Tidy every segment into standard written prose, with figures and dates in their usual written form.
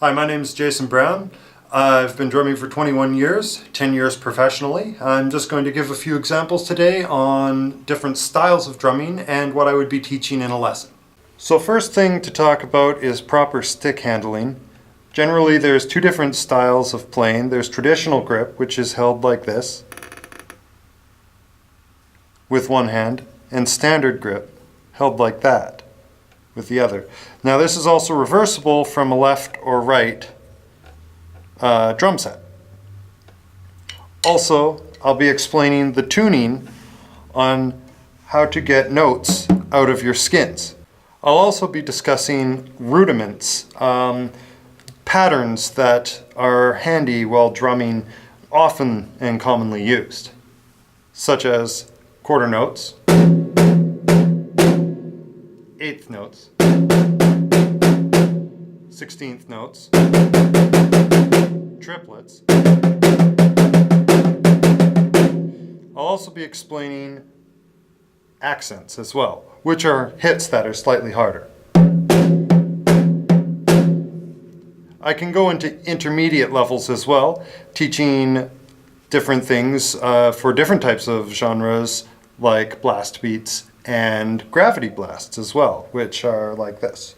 Hi, my name is Jason Brown. I've been drumming for 21 years, 10 years professionally. I'm just going to give a few examples today on different styles of drumming and what I would be teaching in a lesson. So first thing to talk about is proper stick handling. Generally there's two different styles of playing. There's traditional grip, which is held like this with one hand, and standard grip, held like that with the other. Now this is also reversible from a left or right drum set. Also, I'll be explaining the tuning on how to get notes out of your skins. I'll also be discussing rudiments, patterns that are handy while drumming, often and commonly used, such as quarter notes, eighth notes, 16th notes, triplets. I'll also be explaining accents as well, which are hits that are slightly harder. I can go into intermediate levels as well, teaching different things for different types of genres like blast beats and gravity blasts as well, which are like this.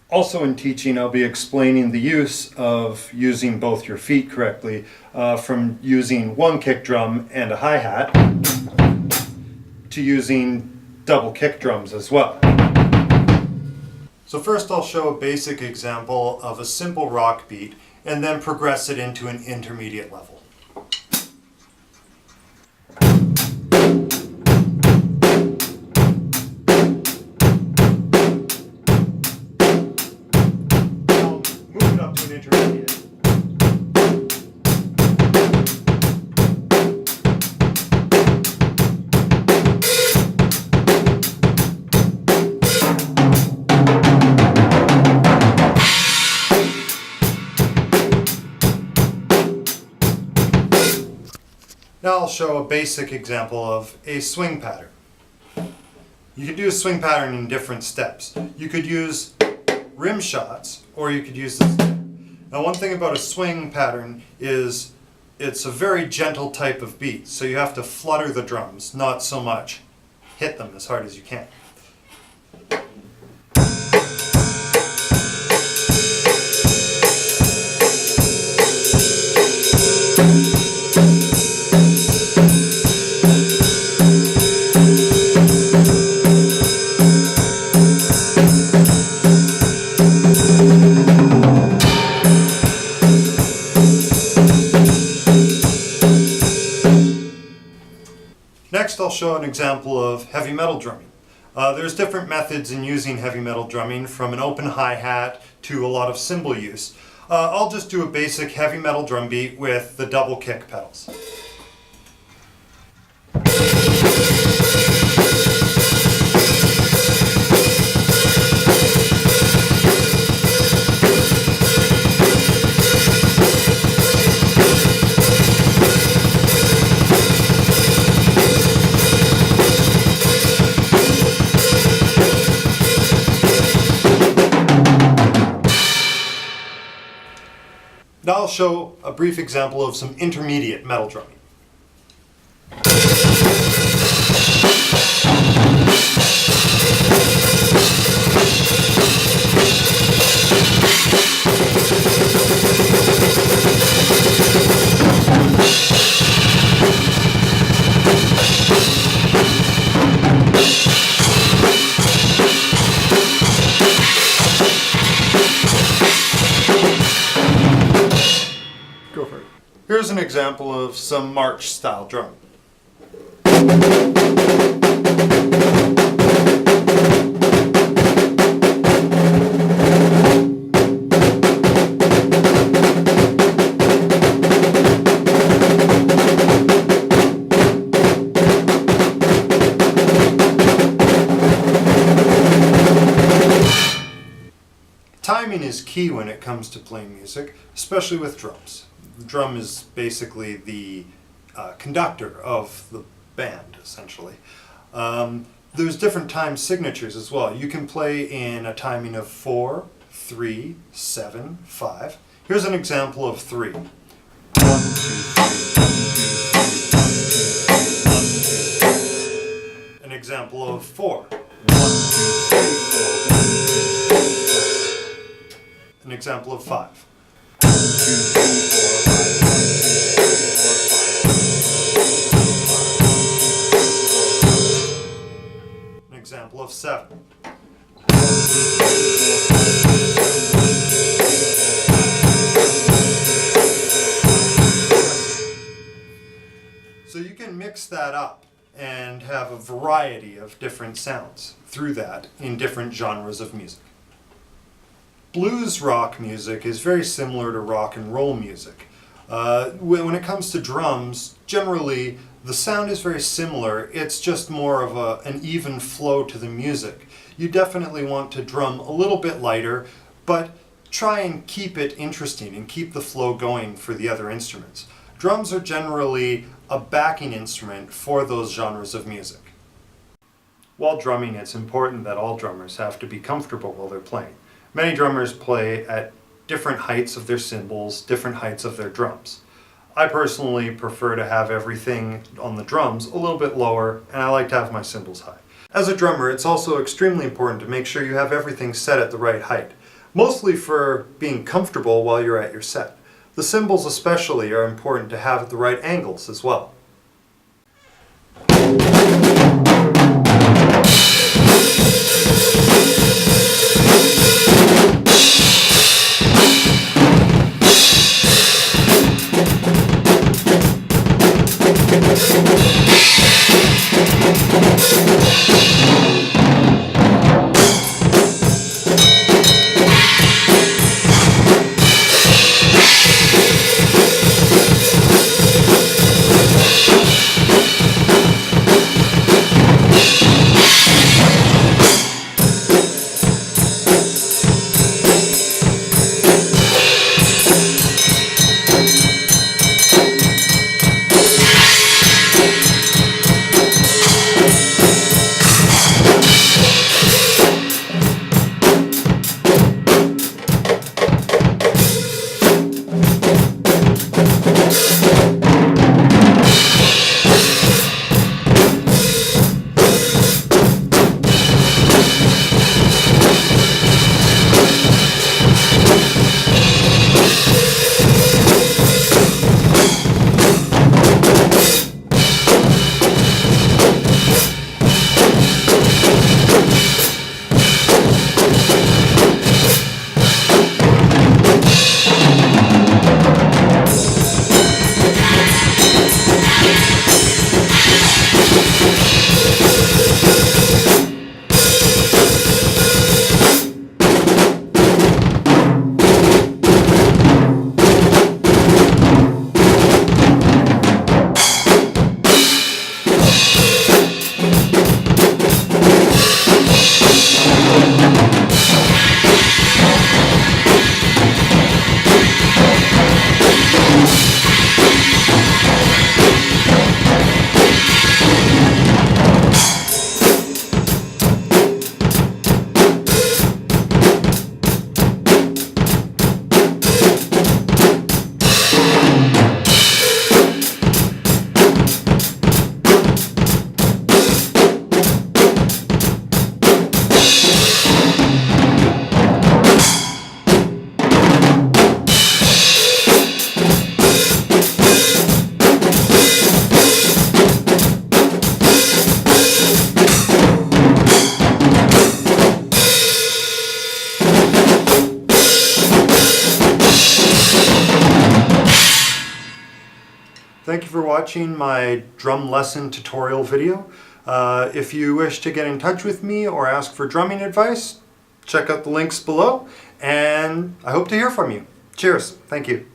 Also in teaching, I'll be explaining the use of using both your feet correctly, from using one kick drum and a hi-hat to using double kick drums as well. So first I'll show a basic example of a simple rock beat and then progress it into an intermediate level. I'll move it up to an intermediate. Now I'll show a basic example of a swing pattern. You could do a swing pattern in different steps. You could use rim shots, or you could use this. Now one thing about a swing pattern is it's a very gentle type of beat, so you have to flutter the drums, not so much hit them as hard as you can. Next I'll show an example of heavy metal drumming. There's different methods in using heavy metal drumming, from an open hi-hat to a lot of cymbal use. I'll just do a basic heavy metal drum beat with the double kick pedals. Now I'll show a brief example of some intermediate metal drumming. Go for it. Here's an example of some march style drum. Timing is key when it comes to playing music, especially with drums. The drum is basically the conductor of the band, essentially. There's different time signatures as well. You can play in a timing of 4, 3, 7, 5. Here's an example of 3. 1, 2, 3, 1, 2, 3, 1, 2. An example of 4. 1, 2, 3, 4. An example of 5. 1, 2, 3, 4, 5. An example of 7. So you can mix that up and have a variety of different sounds through that in different genres of music. Blues rock music is very similar to rock and roll music. When it comes to drums, generally the sound is very similar. It's just more of an even flow to the music. You definitely want to drum a little bit lighter, but try and keep it interesting and keep the flow going for the other instruments. Drums are generally a backing instrument for those genres of music. While drumming, it's important that all drummers have to be comfortable while they're playing. Many drummers play at different heights of their cymbals, different heights of their drums. I personally prefer to have everything on the drums a little bit lower, and I like to have my cymbals high. As a drummer, it's also extremely important to make sure you have everything set at the right height, mostly for being comfortable while you're at your set. The cymbals especially are important to have at the right angles as well. Thank you for watching my drum lesson tutorial video. If you wish to get in touch with me or ask for drumming advice, check out the links below, and I hope to hear from you. Cheers. Thank you.